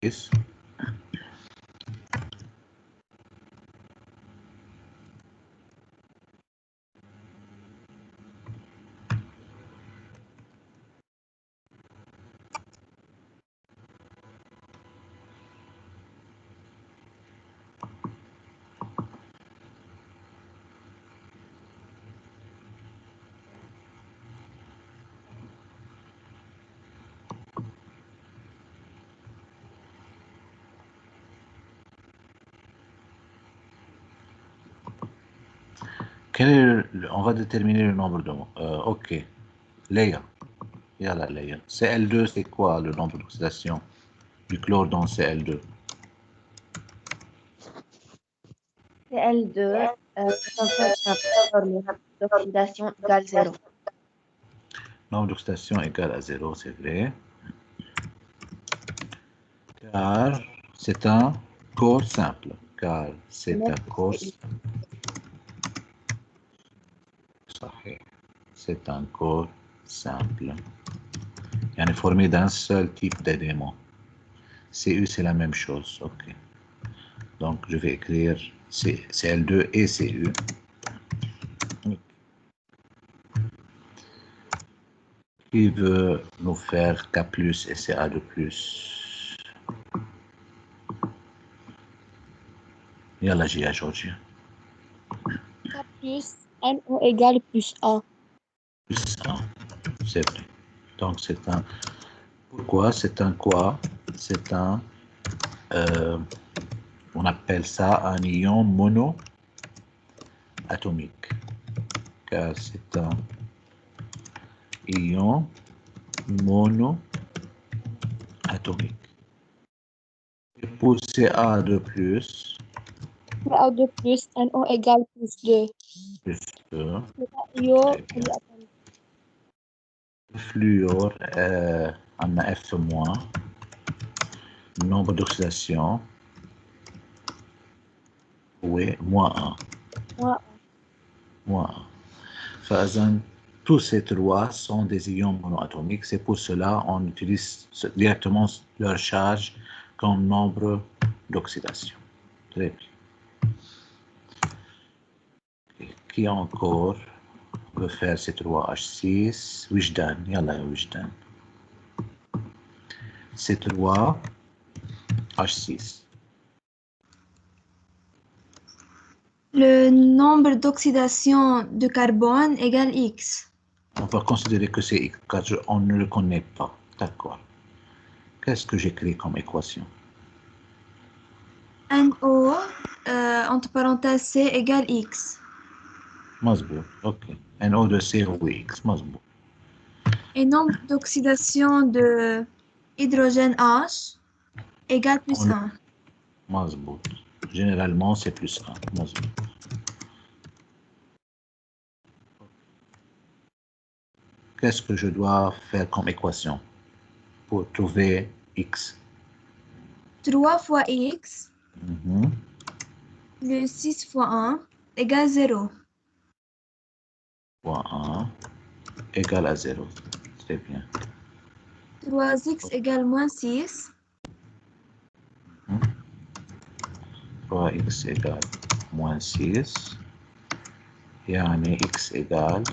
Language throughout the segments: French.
Yes. On va déterminer le nombre de mots. Ok. Léa. Yalla, Léa. Cl2, c'est quoi le nombre d'oxydation du chlore dans Cl2? Cl2, l'oxydation égale 0. Nombre d'oxydation égale à 0, c'est vrai. Car c'est un corps simple. Car c'est un corps c'est un corps simple. Il est formé d'un seul type d'élément. Cu, c'est la même chose. Ok. Donc, je vais écrire Cl2 et Cu. Qui veut nous faire K plus et Ca2 plus? Yalla, Gia, Georgia. K plus NO égale plus A. Plus 1, c'est vrai. Donc, c'est un... Pourquoi? C'est un quoi? C'est un... on appelle ça un ion monoatomique. Car c'est un ion monoatomique. Et pour Ca2 plus... Ca2 plus NO égale plus 2. Plus 2. Ion Fluor, on a F-. Nombre d'oxydation, oui, -1. -1. Fazan, tous ces trois sont des ions monoatomiques. C'est pour cela qu'on utilise directement leur charge comme nombre d'oxydation. Très bien. Qui encore veut faire ces 3H6? Wijdan, yalla Wijdan. C'est 3H6. Le nombre d'oxydation de carbone égale X. On va considérer que c'est X, car on ne le connaît pas. D'accord. Qu'est-ce que j'écris comme équation? NO, entre parenthèses C égale X. مظبوط. Ok. NO de C ou X. مظبوط. Et nombre d'oxydation de hydrogène H égale plus 1. مظبوط. Généralement, c'est plus 1. مظبوط. Qu'est-ce que je dois faire comme équation pour trouver X? 3 fois X, Mhm. le 6 fois 1 égale 0. Fois 1 égale à 0. Très bien. 3x égale moins 6. 3x égale moins 6. يعني x égale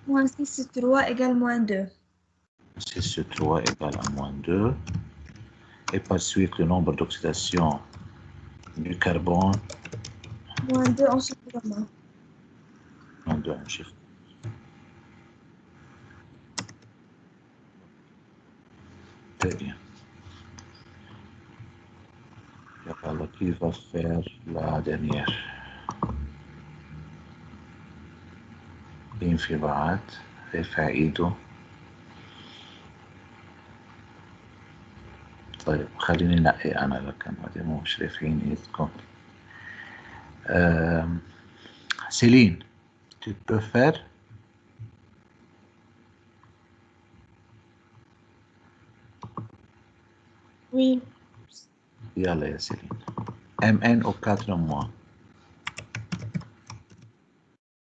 Moins 6 sur 3 égale moins 2. 6 sur 3 égale à moins 2. Et par suite, le nombre d'oxydation du carbone. Moins 2 en chiffrement. Moins 2 en chiffre. Très bien. Alors, qui va faire la dernière? الانفراد رفع ايده. طيب خليني نقي انا لكن هذه مش رافعين ايدكم. Céline, tu peux faire? Oui. Yalla ya Céline. Mn au 4 moins.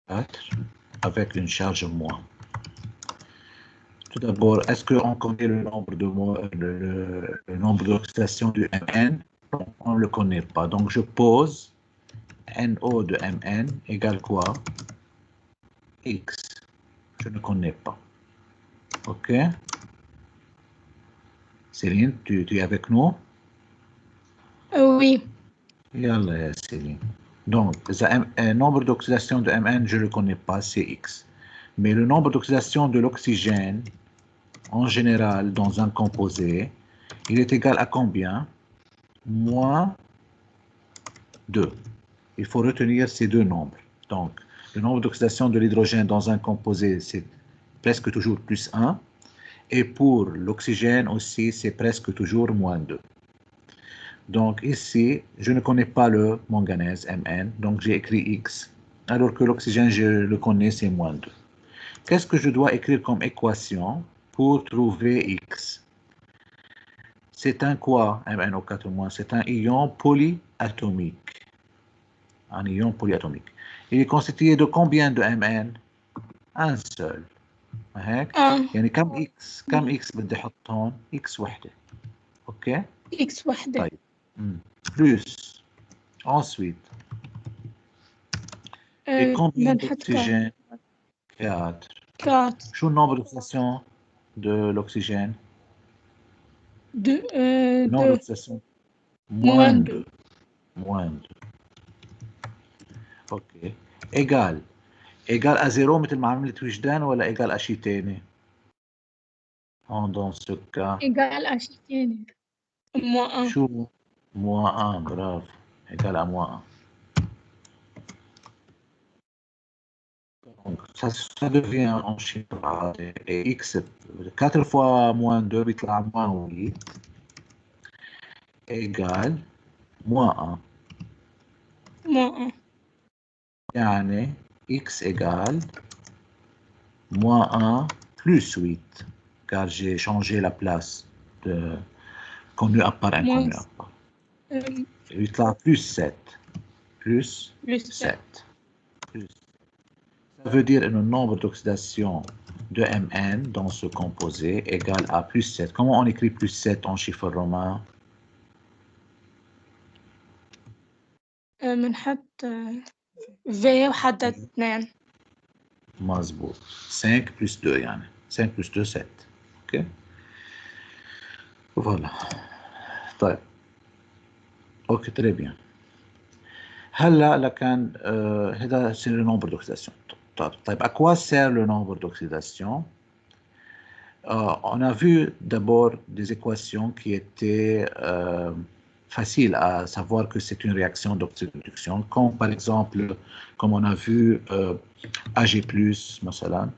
4 avec une charge moins. Tout d'abord, est-ce qu'on connaît le nombre de le nombre d'oxydations du Mn? On ne le connaît pas. Donc, je pose NO de Mn égale quoi? X. Je ne connais pas. OK? Céline, tu es avec nous? Oui. Yallah, Céline. Donc, le nombre d'oxydation de Mn, je ne le connais pas, c'est X. Mais le nombre d'oxydation de l'oxygène, en général, dans un composé, il est égal à combien? Moins 2. Il faut retenir ces deux nombres. Donc, le nombre d'oxydation de l'hydrogène dans un composé, c'est presque toujours plus 1. Et pour l'oxygène aussi, c'est presque toujours moins 2. Donc ici, je ne connais pas le manganèse, Mn, donc j'ai écrit X, alors que l'oxygène, je le connais, c'est moins 2. Qu'est-ce que je dois écrire comme équation pour trouver X? C'est un quoi, MnO4-? C'est un ion polyatomique. Un ion polyatomique. Il est constitué de combien de Mn? Un seul. يعني كم X بدي احط هون؟ X وحده. OK? X واحدة. طيب. Plus. Ensuite. Et combien d'oxygène? 4. 4. شو النمبر d'oxydation de l'oxygène? 2. Le nombre d'oxydation? Moins 2. Moins 2. OK. Égal. égal à 0 مثل ما عملت وجدان ولا égal à شيء ثاني؟ Dans ce cas. Égal à شيء ثاني. Moins 1. شو؟ moins 1, bravo. Égal à moins 1. Donc, ça devient en chiffre. Et x, 4 fois moins 2, بيطلع moins 8, égale moins 1. Moins 1. يعني x égale moins 1 plus 8, car j'ai changé la place de connu à part inconnu à part. Il y a plus 7. Plus 7. Plus. Ça veut dire que le nombre d'oxydation de Mn dans ce composé égale à plus 7. Comment on écrit plus 7 en chiffre romain? بنحط V وحدد 2. مظبوط. 5 plus 2 يعني. 5 plus 2 7. OK? Voilà. طيب. OK, très bien. هلا لكان هذا c'est le nombre d'oxydation. طيب, à quoi sert le nombre d'oxydation? On a vu d'abord des équations qui étaient faciles à savoir que c'est une réaction d'oxydation, comme par exemple, comme on a vu Ag+, مثلا,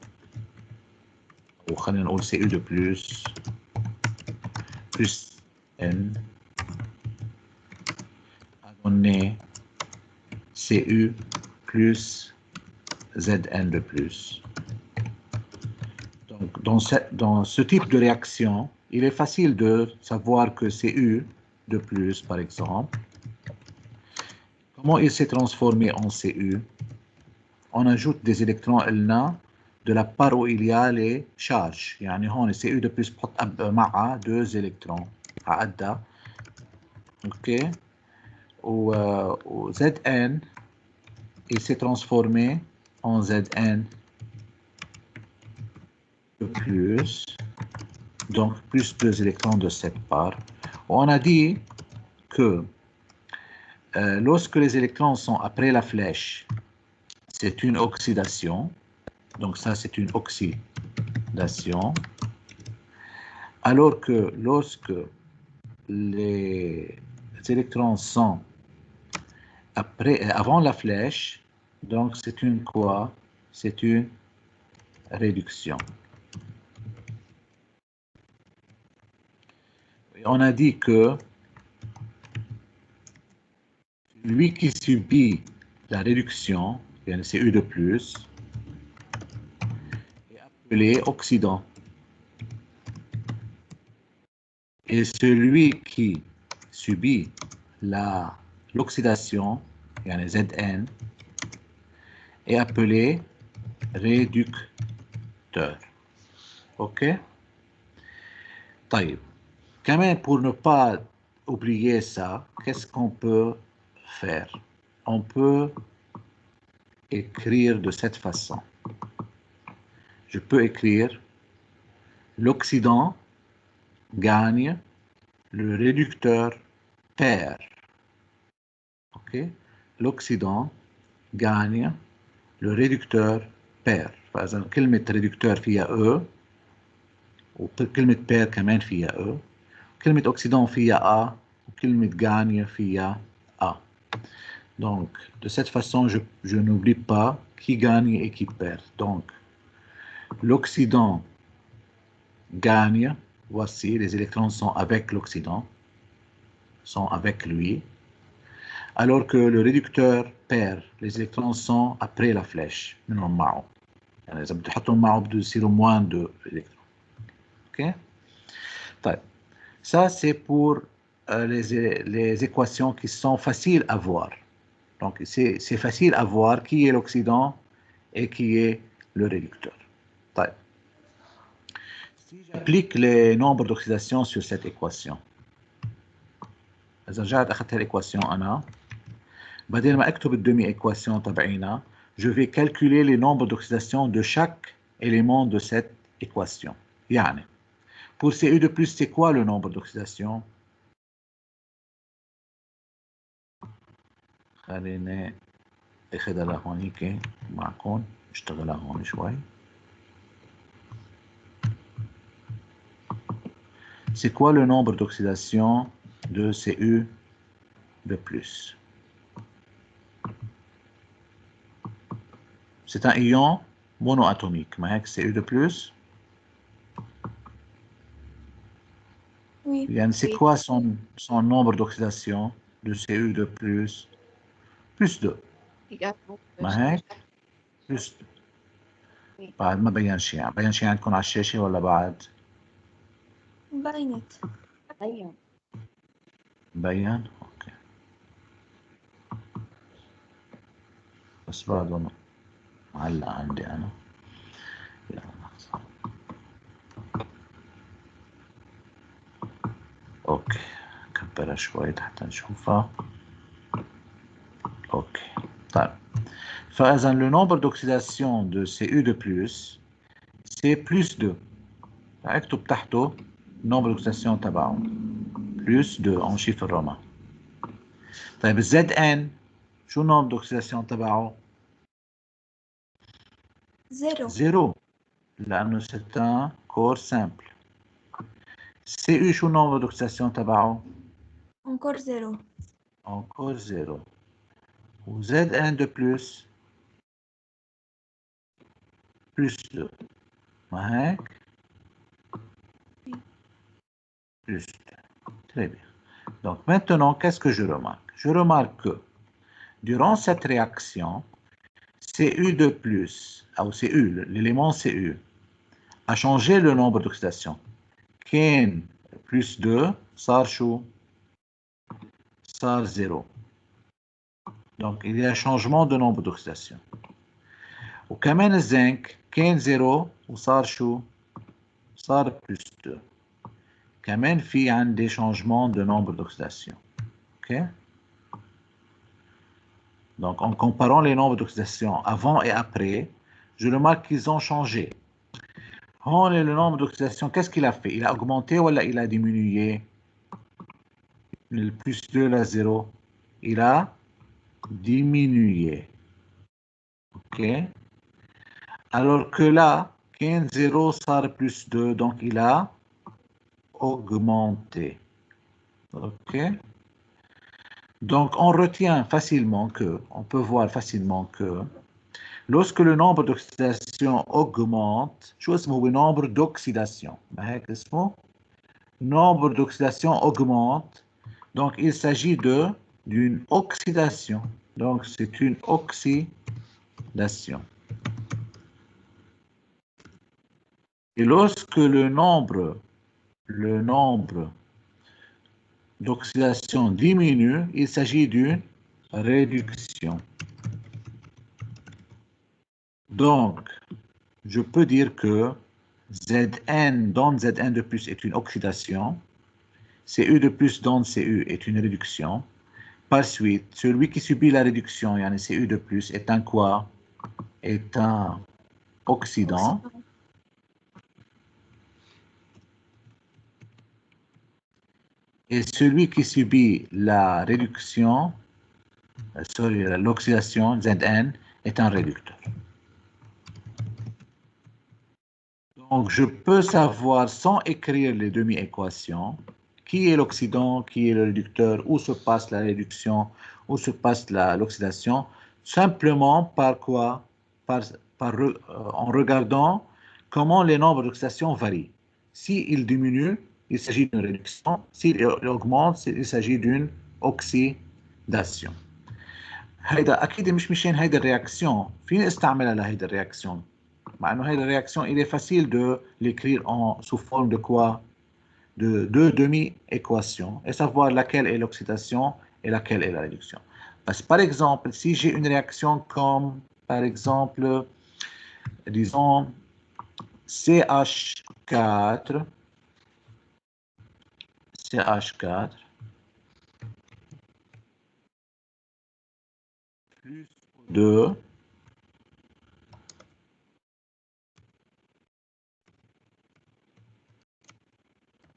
ou خلينا نقول Cu2+, plus N, a donné Cu plus Zn de plus. Donc, dans ce type de réaction, il est facile de savoir que Cu de plus, par exemple, comment il s'est transformé en Cu? On ajoute des électrons لنا de la part où il y a les charges. يعني هون Cu de plus بحط معها 2 électrons عقدها. OK. و Zn, il s'est transformé en Zn de plus, donc plus 2 électrons de cette part. On a dit que lorsque les électrons sont après la flèche, c'est une oxydation. Donc ça, c'est une oxydation. Alors que lorsque les électrons sont avant la flèche, donc c'est une quoi? C'est une réduction. Et on a dit que lui qui subit la réduction, c'est U de plus, est appelé oxydant. Et celui qui subit l'oxydation, Zn, est appelé réducteur. OK? طيب. Quand même, pour ne pas oublier ça, qu'est-ce qu'on peut faire? On peut écrire de cette façon. Je peux écrire l'oxydant gagne, le réducteur perd. OK? L'oxydant gagne, le réducteur perd. فإذا كلمة réducteur فيها E وكلمة perd كمان فيها E. كلمة oxydant فيها A وكلمة gagne فيها A. Donc, de cette façon, je n'oublie pas qui gagne et qui perd. Donc, l'oxydant gagne, voici, les électrons sont avec l'oxydant, sont avec lui, alors que le réducteur perd, les électrons sont après la flèche, منهم معه. يعني إذا بتحطهم معه بده يصيروا moins de électrons. OK? طيب. Ça, c'est pour les équations qui sont faciles à voir. Donc, c'est facile à voir qui est l'oxydant et qui est le réducteur. طيب. Si j'applique les nombres d'oxydation sur cette équation, إذا رجعت أخذت هالإيكواسيون أنا بدل ما أكتب الدمي إيكواسيون تبعينا, je vais calculer les nombres d'oxydation de chaque élément de cette équation. يعني pour Cu de plus, c'est quoi le nombre d'oxydation? خليني اخدها لهونيك معكم اشتغلها هون شوي. C'est quoi le nombre d'oxydation de Cu de plus? C'est un ion monoatomique. Mais avec Cu de plus? Oui. C'est quoi son nombre d'oxydation de Cu de plus? Plus 2. ما هيك؟ plus 2. بعد ما بين شيء، بين شيء عندكم على الشاشة ولا بعد؟ بينت. بين؟ اوكي. بس بعده معلق عندي انا. يلا لحظة. اوكي. كبرها شوي حتى نشوفها. اوكي. طيب. فإذا le nombre d'oxydation de Cu de plus, c'est plus 2. اكتب تحته nombre d'oxydation تبعه. Plus 2 en chiffre romain. طيب Zn, شو nombre d'oxydation تبعه؟ 0. 0. لأنه c'est un corps simple. Cu, شو nombre d'oxydation تبعه؟ Encore 0. Encore 0. Ou Zn de plus 2. ما هيك؟ Plus 2. Très bien. Donc maintenant, qu'est-ce que je remarque? Je remarque que durant cette réaction, Cu de plus, ou Cu, l'élément Cu, a changé le nombre d'oxydation. كان plus 2 صار شو؟ صار 0. Donc il y a un changement de nombre d'oxydation. وكمان الزنك كان 0 وصار شو؟ صار plus 2. كمان في عندي changement de nombre d'oxydation. OK? Donc en comparant les nombres d'oxydation avant et après, je remarque qu'ils ont changé. Le nombre d'oxydation, qu'est-ce qu'il a fait? Il a augmenté ou il a diminué? Le plus 2 à 0, il a diminué. OK? Alors que là, 15, 0, ça plus 2, donc il a augmenté. OK? Donc on retient facilement que, on peut voir facilement que, lorsque le nombre d'oxydation augmente, شو اسمه le nombre d'oxydation؟ ما هيك اسمه؟ Nombre d'oxydation augmente, donc il s'agit d'une oxydation. Donc c'est une oxydation. Et lorsque le nombre d'oxydation diminue, il s'agit d'une réduction. Donc, je peux dire que Zn donne Zn de plus est une oxydation. Cu de plus donne Cu est une réduction. Par suite, celui qui subit la réduction, yani Cu de plus, est un quoi? Est un oxydant. Et celui qui subit la réduction, l'oxydation, Zn, est un réducteur. Donc, je peux savoir, sans écrire les demi-équations, qui est l'oxydant, qui est le réducteur, où se passe la réduction, où se passe l'oxydation, simplement par quoi? En regardant comment les nombres d'oxydation varient. S'ils diminuent, il s'agit d'une réduction. S'ils augmentent, il s'agit d'une oxydation. هيدا أكيد مش مشان هيدا الرياكسيون فيني استعملها لهيدا الرياكسيون مع إنه هيدا الرياكسيون il est facile de l'écrire sous forme de quoi? De deux demi-équations et savoir laquelle est l'oxydation et laquelle est la réduction. Parce que par exemple, si j'ai une réaction comme par exemple, disons CH4 plus 2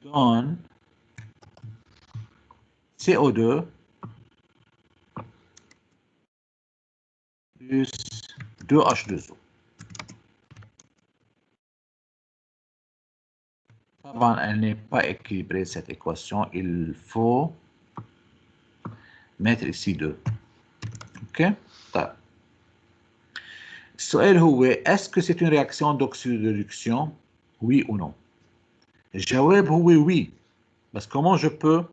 donne CO2 plus 2H2O. طبعا elle n'est pas équilibrée cette équation, il faut mettre ici 2. Ok? طيب. السؤال هو est-ce que c'est une réaction d'oxydoréduction? Oui ou non? الجواب هو oui. Parce que comment je peux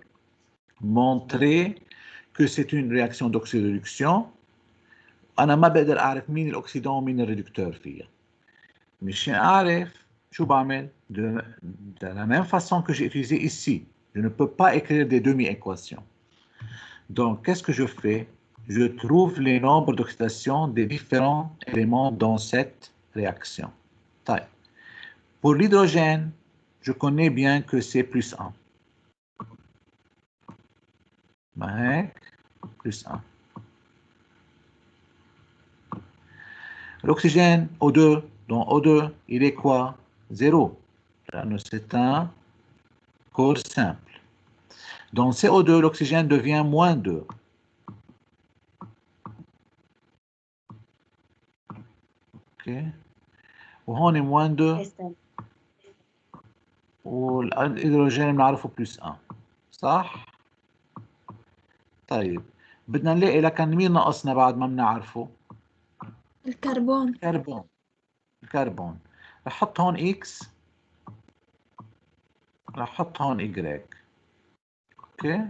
montrer que c'est une réaction d'oxydoréduction? أنا ما بقدر أعرف مين الأكسيدون ومين الريدكتور فيها. مشان أعرف شو بعمل de la même façon que j'ai utilisé ici. Je ne peux pas écrire des demi-équations. Donc, qu'est-ce que je fais? Je trouve les nombres d'oxydation des différents éléments dans cette réaction. طيب. Pour l'hydrogène, je connais bien que c'est plus 1. Plus 1. L'oxygène, O2, dans O2, il est quoi? 0. C'est un corps simple. Dans CO2, l'oxygène devient moins 2. OK. وهون moins 2. والهيدروجين بنعرفه بلس 1. صح؟ طيب بدنا نلاقي لكن مين ناقصنا بعد ما بنعرفه؟ الكربون. الكربون. رح احط هون X. رح احط هون Y. اوكي؟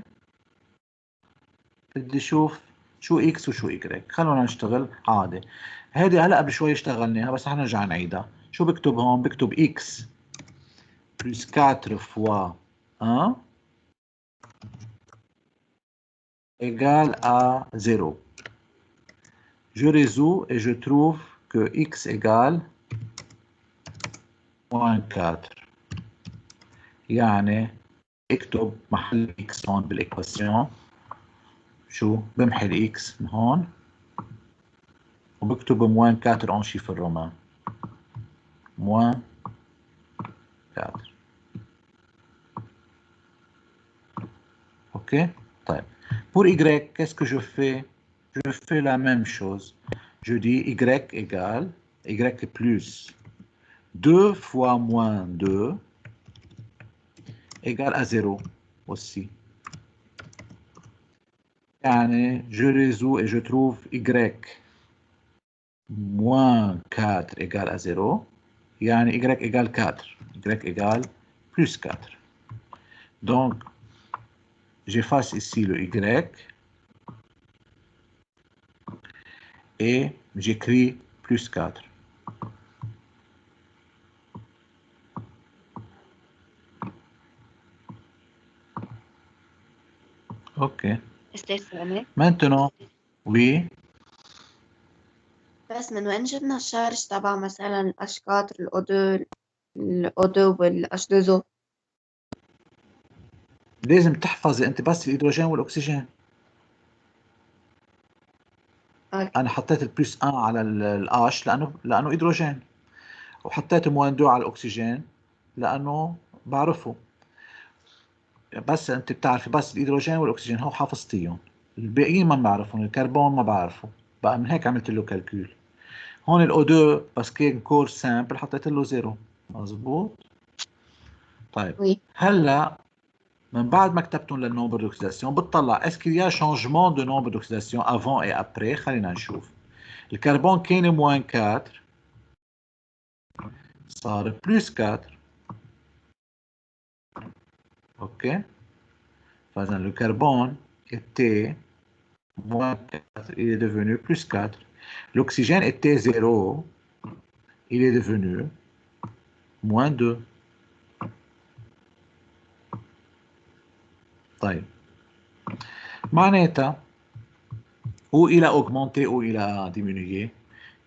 بدي اشوف شو X وشو Y. خلونا نشتغل عادي. هيدي هلا قبل شوي اشتغلناها بس رح نرجع نعيدها. شو بكتب هون؟ بكتب X plus 4 fois 1 égale à 0. Je résous et je trouve que X égale moins 4. يعني اكتب محل X هون بالإكواسيون. شو؟ بمحي ال X من هون وبكتب moins 4 en chiffre romain. moins 4. Ok? طيب. Pour Y, qu'est-ce que je fais? Je fais la même chose. Je dis Y égale, Y plus 2 fois moins 2 égale à 0 aussi. يعني je résous et je trouve Y moins 4 égale à 0. يعني Y égale 4. Y égale plus 4. Donc, j'efface ici le Y et j'écris plus 4. OK. Maintenant, oui. بس من وين جبنا الشارج تبع مثلا الاشكاط الأودو ال O2 وال H2O. لازم تحفظي انت بس الهيدروجين والاكسجين. انا حطيت البلس 1 على الH لانه هيدروجين، وحطيت موان 2 على الاكسجين لانه بعرفه. بس انت بتعرفي بس الهيدروجين والاكسجين هو حافظتيهم، الباقيين ما بعرفهم. الكربون ما بعرفه، بقى من هيك عملت له كالكول. هون الاو 2 بس كان كور سامبل حطيت له 0. مظبوط. طيب Oui. هلا من بعد ما كتبتهم للنومبر دوكسيداسيون بتطلع اسكو يا شانجمون دو نومبر دوكسيداسيون افون اي ابري. خلينا نشوف. الكربون كان موان 4 صار بلس 4. اوكي. فاذا le carbone était moins 4, il est devenu plus 4. L'oxygène était 0, il est devenu moins 2. طيب معناتها ou il a augmenté ou il a diminué.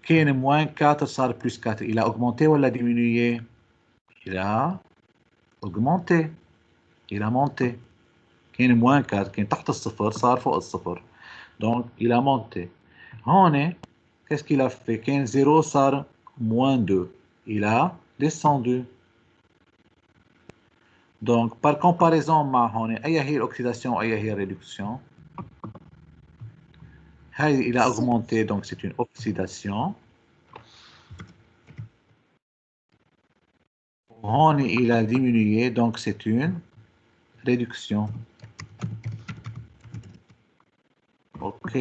كان moins 4 صار plus 4. Il a augmenté ou il a diminué? Il a augmenté. Il a monté. كان moins 4 كان تحت الصفر صار فوق الصفر. Donc il a monté. هون qu'est-ce qu'il a fait? كان 0 صار moins 2. Il a descendu. Donc par comparaison مع هون أي هي الأوكسيدation وأي هي الريدكسيون؟ هاي il a augmenté, donc c'est une oxydation. هون il a diminué, donc c'est une réduction. Ok.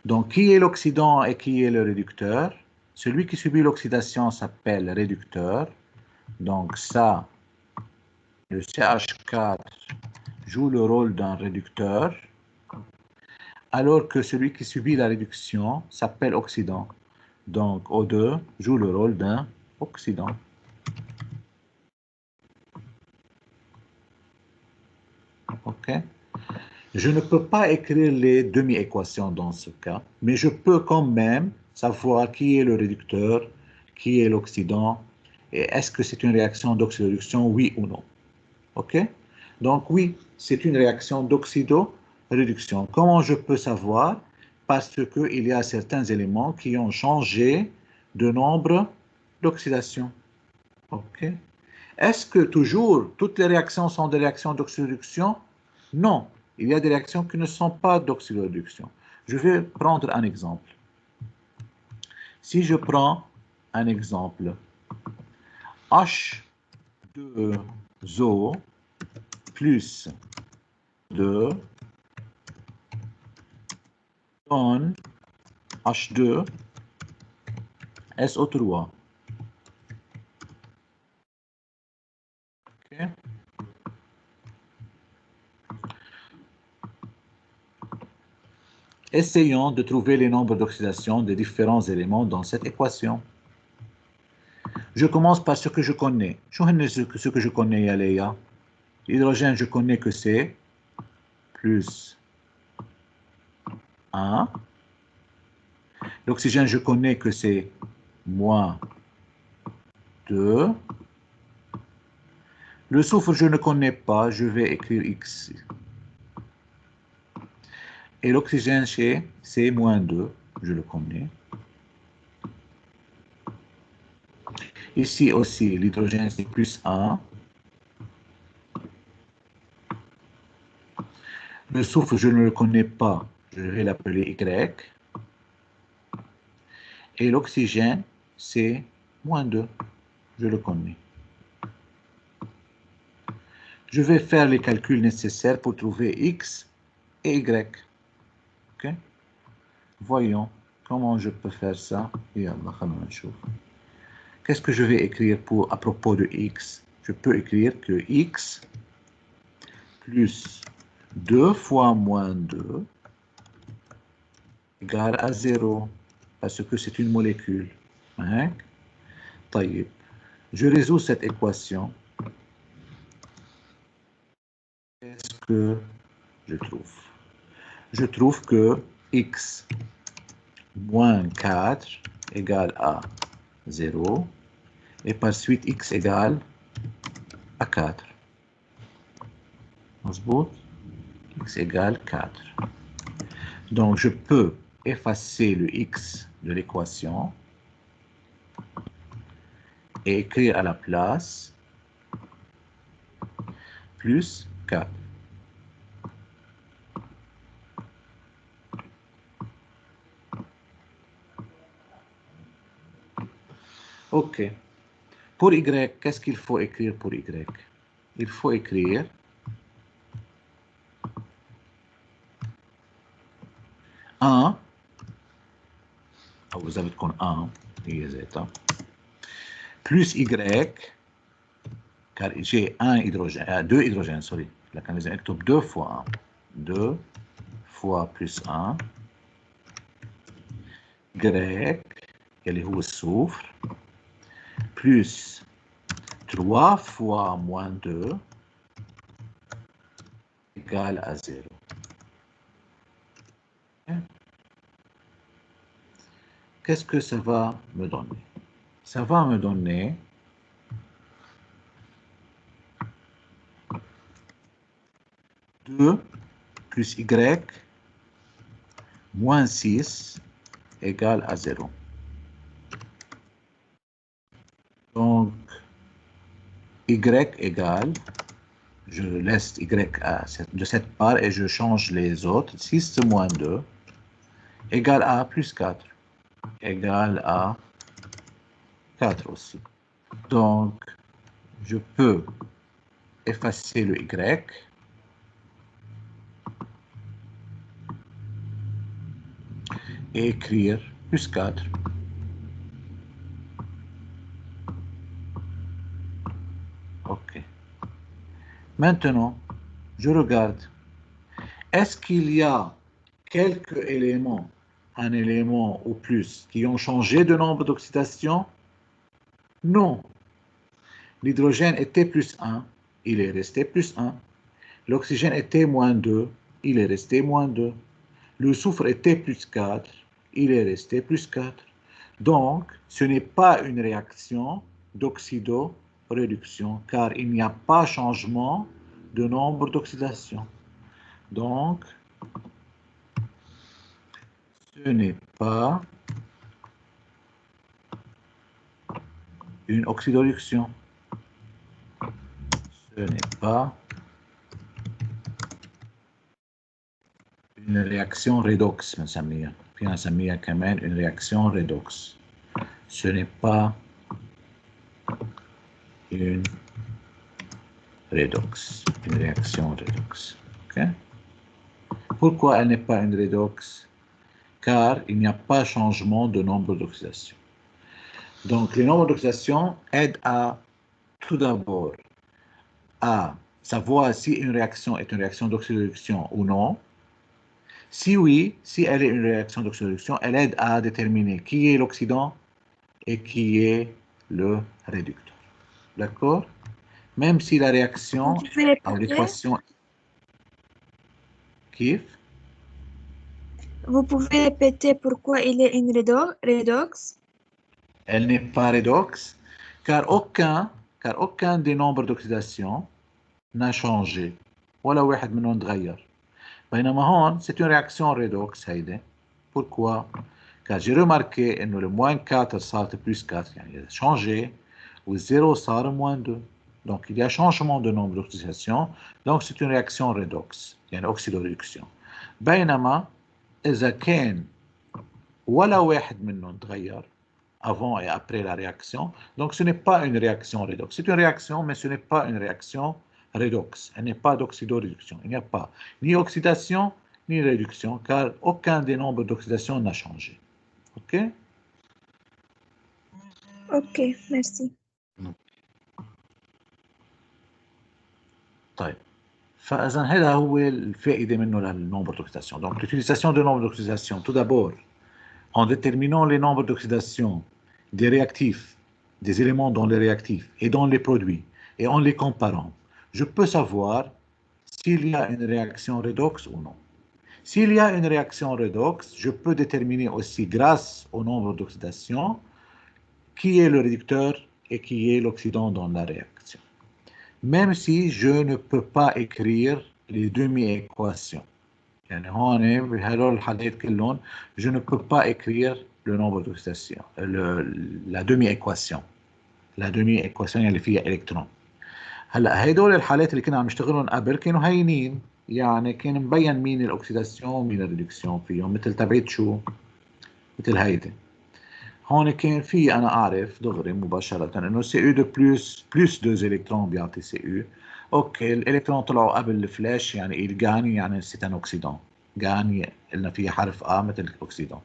Donc qui est l'oxydant et qui est le réducteur? Celui qui subit l'oxydation s'appelle réducteur. Donc ça, le CH4 joue le rôle d'un réducteur, alors que celui qui subit la réduction s'appelle oxydant. Donc O2 joue le rôle d'un oxydant. Ok. Je ne peux pas écrire les demi-équations dans ce cas, mais je peux quand même savoir qui est le réducteur, qui est l'oxydant, et est-ce que c'est une réaction d'oxydoréduction, oui ou non. Ok? Donc oui, c'est une réaction d'oxydoréduction. Comment je peux savoir? Parce qu'il y a certains éléments qui ont changé de nombre d'oxydation. Ok? Est-ce que toujours toutes les réactions sont des réactions d'oxydoréduction? Non, il y a des réactions qui ne sont pas d'oxydoréduction. Je vais prendre un exemple. Si je prends un exemple, H2O plus 2 donne H2 SO3. Okay. Essayons de trouver les nombres d'oxydation des différents éléments dans cette équation. Je commence par ce que je connais. Ce que je connais, Yaléa. L'hydrogène, je connais que c'est plus 1. L'oxygène, je connais que c'est moins 2. Le soufre, je ne connais pas. Je vais écrire X. Et l'oxygène, c'est moins 2. Je le connais. Ici aussi, l'hydrogène, c'est plus 1. Le soufre, je ne le connais pas. Je vais l'appeler Y. Et l'oxygène, c'est moins 2. Je le connais. Je vais faire les calculs nécessaires pour trouver X et Y. Ok? Voyons comment je peux faire ça. Qu'est-ce que je vais écrire à propos de X? Je peux écrire que X plus 2 fois moins 2 égale à 0, parce que c'est une molécule. Hein? طيب. Je résous cette équation. Qu'est-ce que je trouve? Je trouve que X moins 4 égale à 0 Et par suite, x égale à 4. مظبوط. X égale 4. Donc, je peux effacer le x de l'équation et écrire à la place plus 4. OK. Pour y, qu'est-ce qu'il faut écrire pour y? Il faut écrire 1, vous avez qu'on 1, plus y, car j'ai 2 hydrogènes, sorry. Là, quand je écris 2 fois 1, 2 fois plus 1, y, اللي هو الصفر, plus 3 fois moins 2 égale à 0. Qu'est-ce que ça va me donner? Ça va me donner deux plus y moins 6 égale à 0. Donc, y égale, je laisse y de cette part et je change les autres. 6 moins 2 égale à plus 4. Égale à 4 aussi. Donc, je peux effacer le y et écrire plus 4. OK. Maintenant, je regarde. Est-ce qu'il y a quelques éléments, un élément ou plus, qui ont changé de nombre d'oxydation? Non. L'hydrogène était plus 1, il est resté plus 1. L'oxygène était moins 2, il est resté moins 2. Le soufre était plus 4, il est resté plus 4. Donc, ce n'est pas une réaction d'oxydoréduction, car il n'y a pas changement de nombre d'oxydation. Donc, ce n'est pas une oxydoréduction. Ce n'est pas une réaction redox, بنسميها. فينا نسميها كمان une réaction redox. Ce n'est pas une redox, une réaction redox. Okay? Pourquoi elle n'est pas une redox? Car il n'y a pas changement de nombre d'oxydation. Donc, les nombres d'oxydation aident à, tout d'abord, à savoir si une réaction est une réaction d'oxydoréduction ou non. Si oui, si elle est une réaction d'oxydoréduction, elle aide à déterminer qui est l'oxydant et qui est le réducteur. D'accord? Même si la réaction ou l'équation... Kif? Vous pouvez répéter pourquoi il est une redox? Elle n'est pas redox, car aucun des nombres d'oxydation n'a changé. ولا واحد منهم تغير. بينما هون c'est une réaction redox هيدي. Pourquoi? Car j'ai remarqué que le moins 4 صارت plus 4, يعني il a changé, ou 0 صار moins 2. Donc il y a changement de nombre d'oxydation, donc c'est une réaction redox, يعني oxydoréduction. بينما إذا كان ولا واحد منهم تغير avant et après la réaction, donc ce n'est pas une réaction redox. C'est une réaction, mais ce n'est pas une réaction redox. Elle n'est pas d'oxydoréduction. Il n'y a pas ni oxydation, ni réduction, car aucun des nombres d'oxydation n'a changé. OK? Ok, merci. طيب. فإذا هذا هو الفائدة منه للنومبر d'oxydation. Donc l'utilisation de nombre d'oxydation, tout d'abord, en déterminant les nombres d'oxydation des réactifs, des éléments dans les réactifs et dans les produits, et en les comparant, je peux savoir s'il y a une réaction redox ou non. S'il y a une réaction redox, je peux déterminer aussi, grâce au nombre d'oxydation, qui est le réducteur et qui est l'oxydant dans la réaction. Même si je ne peux pas écrire les demi-équations. يعني هون بهدول الحالات كلهم je ne peux pas écrire le nombre d'oxydation, la demi-équation. la demi-équation اللي فيها إلكترون. هلا هدول الحالات اللي كنا عم نشتغلهم قبل كانوا هينين، يعني كان مبين مين الاكسيداسيون ومين الريدكسيون فيهم، مثل تبعت شو؟ مثل هيدي. هون كان في انا اعرف دغري مباشره انه سي يو دو بلس 2 الكترون بيعطي سي يو. اوكي الالكترون طلعوا قبل الفلاش، يعني الجاني يعني سيت ان اوكسيدون. جاني قلنا فيها حرف ا مثل الاكسيدون.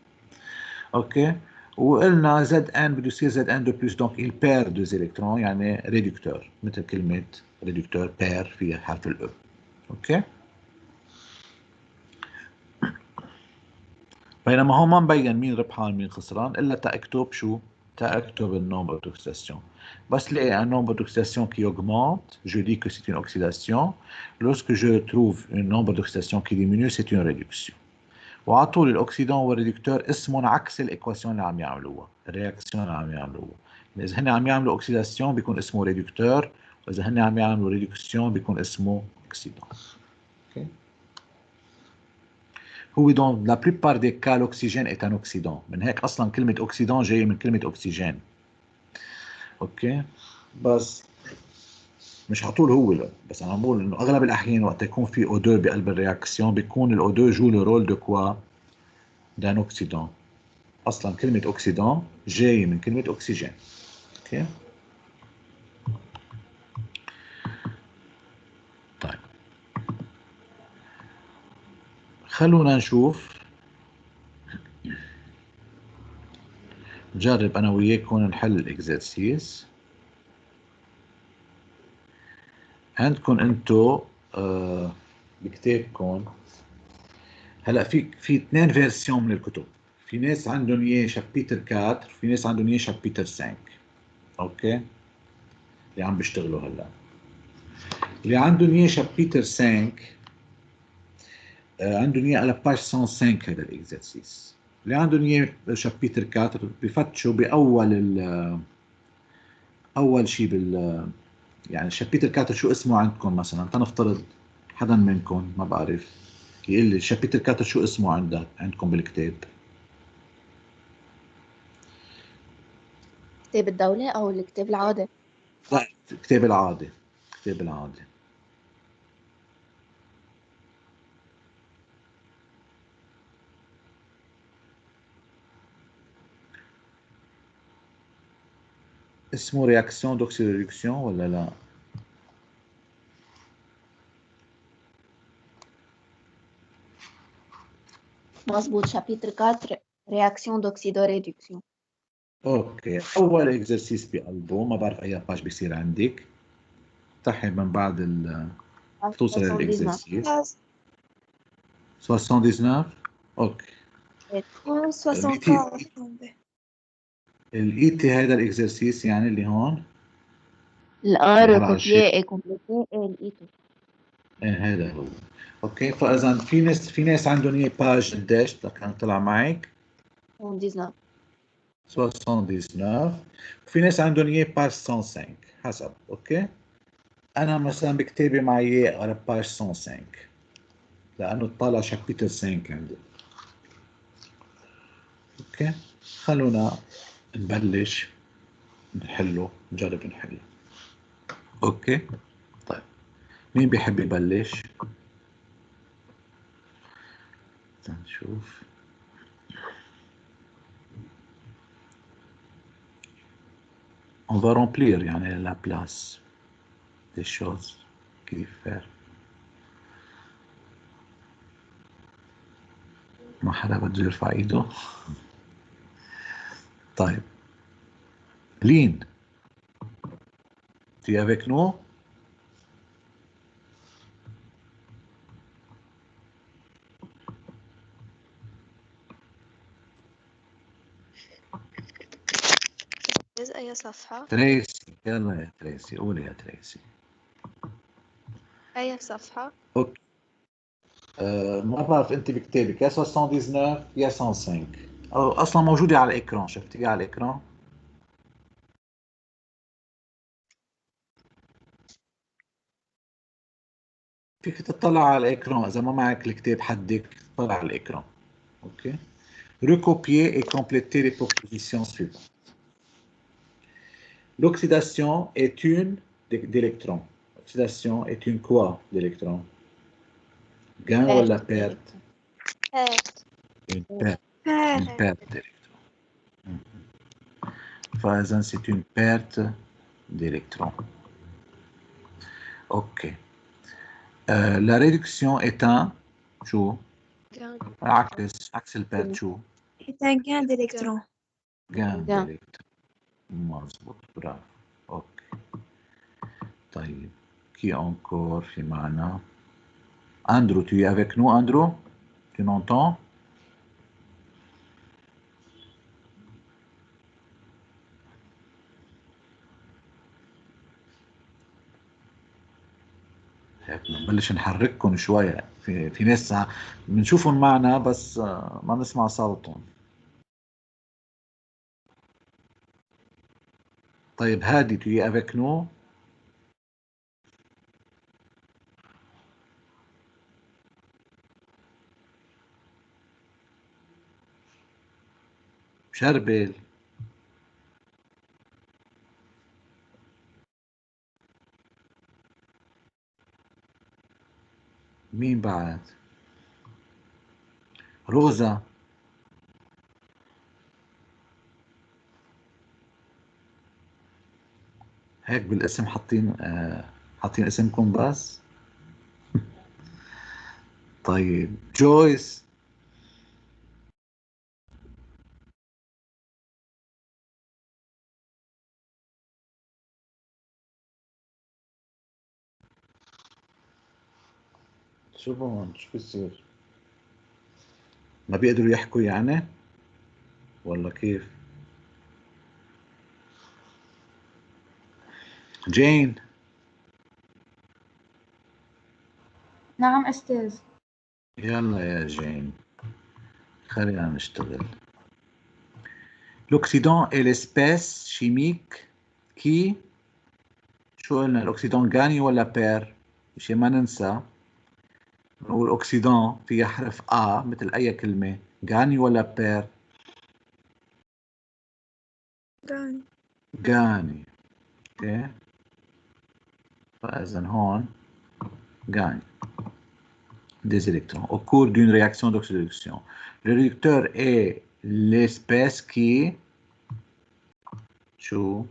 اوكي وقلنا زد ان بده يصير زد ان دو بلس، دونك il perd 2 الكترون يعني ريدكتور، مثل كلمه ريدكتور بير فيها حرف الاو. اوكي بينما هون ما مبين مين ربحان مين خسران الا تاكتب شو؟ تاكتب النومبر d'oxydation. Parce qu'il y a un nombre d'oxydation qui augmente, je dis que c'est une oxydation. Lorsque je trouve un nombre d'oxydation qui diminue, c'est une réduction. وعلى طول الاكسيدون والريدكتور اسمهم عكس الايكواسيون اللي عم يعملوها، الرياكسيون اللي عم يعملوها. اذا هن عم يعملوا اوكسيداسيون بيكون اسمه ريدكتور، واذا هن عم يعملوا ريدكسيون بيكون اسمه اوكسيدون. اوكي هو dans la plupart des cas l'oxygène est un oxydant. من هيك اصلا كلمه اوكسيدون جايه من كلمه اكسجين. اوكي بس مش على طول هو، لا بس انا بقول انه اغلب الاحيان وقت يكون في O2 بقلب الرياكسيون بيكون ال O2 جو le rôle de quoi؟ d'un oxydant. اصلا كلمه اوكسيدون جايه من كلمه اكسجين. اوكي طيب خلونا نشوف، نجرب انا وياكم نحل الاكزرسيس. عندكم انتو بكتابكم هلا في 2 فيرسيون من الكتب. في ناس عندهم اياه شابيتر 4، في ناس عندهم اياه شابيتر 5. اوكي اللي عم بيشتغلوا هلا، اللي عندهم اياه شابيتر 5 عندهم اياه على باج 105 هذا الاكزرسيس. اللي عندهم اياه شابيتر 4 بفتشوا باول اول شيء يعني شابيتر 4 شو اسمه عندكم مثلا. تنفترض حدا منكم ما بعرف يقول لي شابيتر 4 شو اسمه عندكم بالكتاب. كتاب الدولة أو الكتاب العادي؟ لا كتاب العادي، كتاب العادي. اسمه رياكسيون دوكسيريدكسيون ولا لا؟ مظبوط، شابيتر 4 رياكسيون دوكسيدو ريدكسيون. اوكي اول اكزرسيس بقلبه ما بعرف اي باج بيصير عندك، افتحي من بعد توصل للاكزرسيس 79. اوكي 64 الايتي هذا الاكزرسيس يعني اللي هون الار على الشيء. كوبيي اي كومبليتي الايتو. ايه هذا هو. اوكي فاذا في ناس عندهم اياه باج قديش كان طلع معك؟ 79. 79. وفي ناس عندهم اياه باج 105 حسب. اوكي انا مثلا بكتابي معي اياه على باج 105 لانه طالع شابيتر 5 عندي. اوكي خلونا نبلش نحله، نجرب نحله. اوكي طيب مين بيحب يبلش؟ نشوف. On va remplir يعني la place des choses كيف faire. ما حدا بده يرفع ايده. طيب لين tu es avec nous؟ أي صفحة؟ تريسي يلا يا تريسي قولي يا تريسي. أي صفحة؟ اوكي ما بعرف انت بكتابك يا 79 يا 105 أو اصلا موجوده على الاكران، شفتيها على الاكران؟ فيك تطلع على الإكران إذا ما معك الكتاب حدك تطلع على الإكران. OK. Recopier et compléter les propositions suivantes. L'oxydation est une d'électrons. L'oxydation est une quoi d'électrons? Gain ou la perte? Une perte. Une perte d'électrons. فإذا c'est une perte d'électrons. OK. La réduction est un شو؟ عكس البيرت شو؟ est un gain d'électrons. gain d'électrons. مظبوط برافو. اوكي. طيب qui encore في معنا؟ Andrew, tu es avec nous, Andrew? Tu m'entends? هيك بنبلش نحرككم شوية. في ناس بنشوفهم معنا بس ما نسمع صوتهم. طيب هادي, tu es avec nous? شربل. مين بعد؟ روزا. هيك بالاسم حاطين اسمكم بس. طيب جويس. شو بون شو بصير؟ ما بيقدروا يحكوا يعني ولا كيف؟ جين. نعم أستاذ. يلا يا جين خلينا نشتغل. L'oxydant est l'espèce chimique qui شو قلنا الأكسيدون غاني ولا بير؟ مشان ما ننسى نقول أكسيدون فيها حرف A مثل أي كلمة. غاني ولا بير؟ غاني. غاني. اوكي. فإذا هون غاني des électrons au cours d'une réaction d'oxydation. Le réducteur est l'espèce qui شو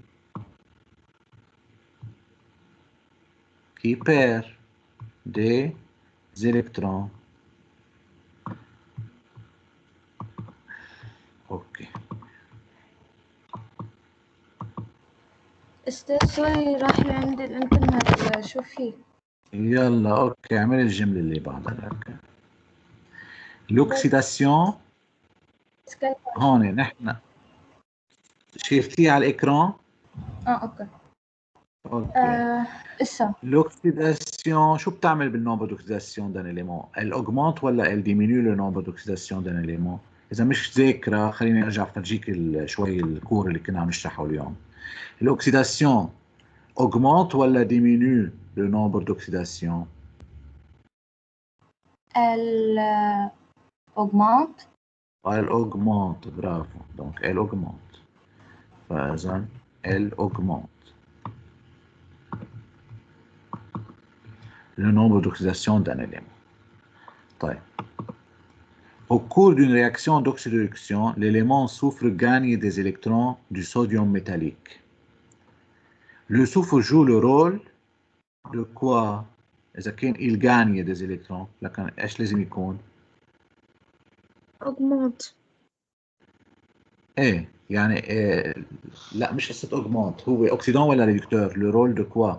qui perd des électrons. اوكي. أستاذ سوري راح عندي الإنترنت شو فيه؟ يلا اوكي اعمل الجملة اللي بعدها. l'oxydation هون نحن شايفتيه على الاكران. اوكي. اسا l'oxydation شو بتعمل بالنومبر d'oxydation d'un élément؟ elle augmente ولا elle diminue le nombre d'oxydation d'un élément؟ اذا مش ذاكره خليني ارجع فرجيك شوي الكور اللي كنا عم نشرحه اليوم. l'oxydation augmente ولا diminue le nombre d'oxydation؟ elle augmente. elle augmente bravo. donc elle augmente. فإذا elle augmente le nombre d'oxydation d'un élément. طيب. Au cours d'une réaction d'oxydation, l'élément soufre gagne des électrons du sodium métallique. Le soufre joue le rôle de quoi? إذا كان il gagne des électrons لكن إيش لازم يكون؟ augmente. إيه يعني لا مش قصة augmente. هو أكسيدون ولا ريدكتور؟ le rôle de quoi؟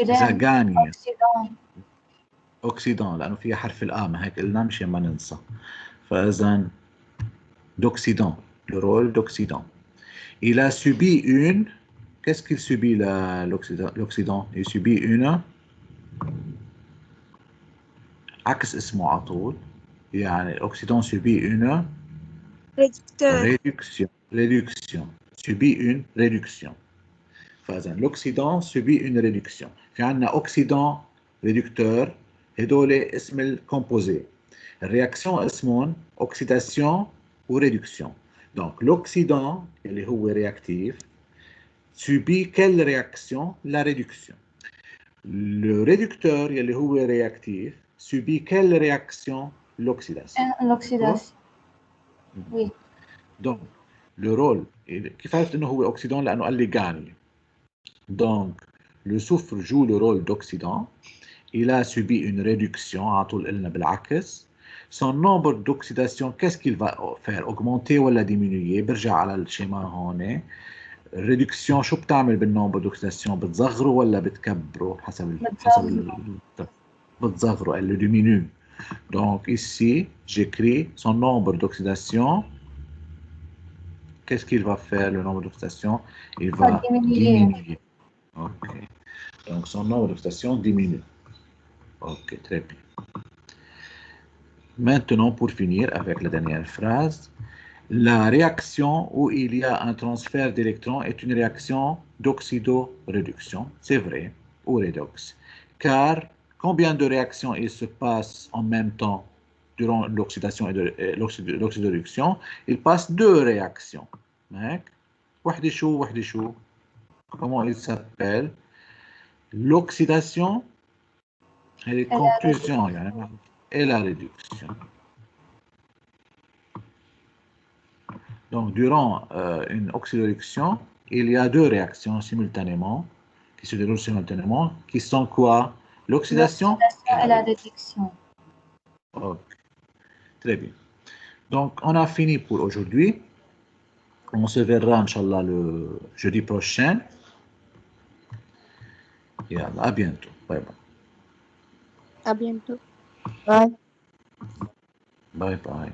إذا gagne أكسيدون لأنه فيها حرف الآ ما هيك قلنا مشان ما ننسى. فإذا d'oxydant, le rôle d'oxydant. Il a subi une. Qu'est-ce qu'il subit l'oxydant? Il subit une. عكس اسمه على طول. يعني l'oxydant subit une réduction. Réduction. Subit une réduction. فإذا l'oxydant subit une réduction. في عندنا oxydant ريدكتور هدول اسم الكومبوزي الرياكسيون اسمهم اوكسيداسيون وريدكسيون دونك l'oxydant اللي هو رياكتيف subit quelle réaction la réduction le réducteur اللي هو رياكتيف subit quelle réaction l'oxydation L'oxydation. Oui. donc le rôle كيف عرفت انه هو اوكسيدون لانه قال لي gagne donc le soufre joue le rôle d'oxydant il a subi une réduction على طول قلنا بالعكس son nombre d'oxydation qu'est-ce qu'il va faire augmenter ولا diminuer برجع على الشيما هون الريدكسيون شو بتعمل بالنومبر دوكسيداسيون بتصغره ولا بتكبره حسب بتصغره elle le diminue donc ici j'écris son nombre d'oxydation qu'est-ce qu'il va faire le nombre d'oxydation il va diminuer ok donc son nombre d'oxydation diminue ok très bien maintenant pour finir avec la dernière phrase la réaction où il y a un transfert d'électrons est une réaction d'oxydoréduction. C'est vrai, ou redox. Car combien de réactions il se passe en même temps durant l'oxydation et l'oxydoréduction? Il passe deux réactions. Comment il s'appelle? L'oxydation et les conclusions et la réduction. Donc, durant une oxydoréduction, il y a deux réactions simultanément, qui se déroulent simultanément, qui sont quoi? L'oxydation et la réduction. Okay. Très bien. Donc, on a fini pour aujourd'hui. On se verra, Inch'Allah, le jeudi prochain. Et à bientôt. Bye bye. À bientôt. Bye. Bye bye.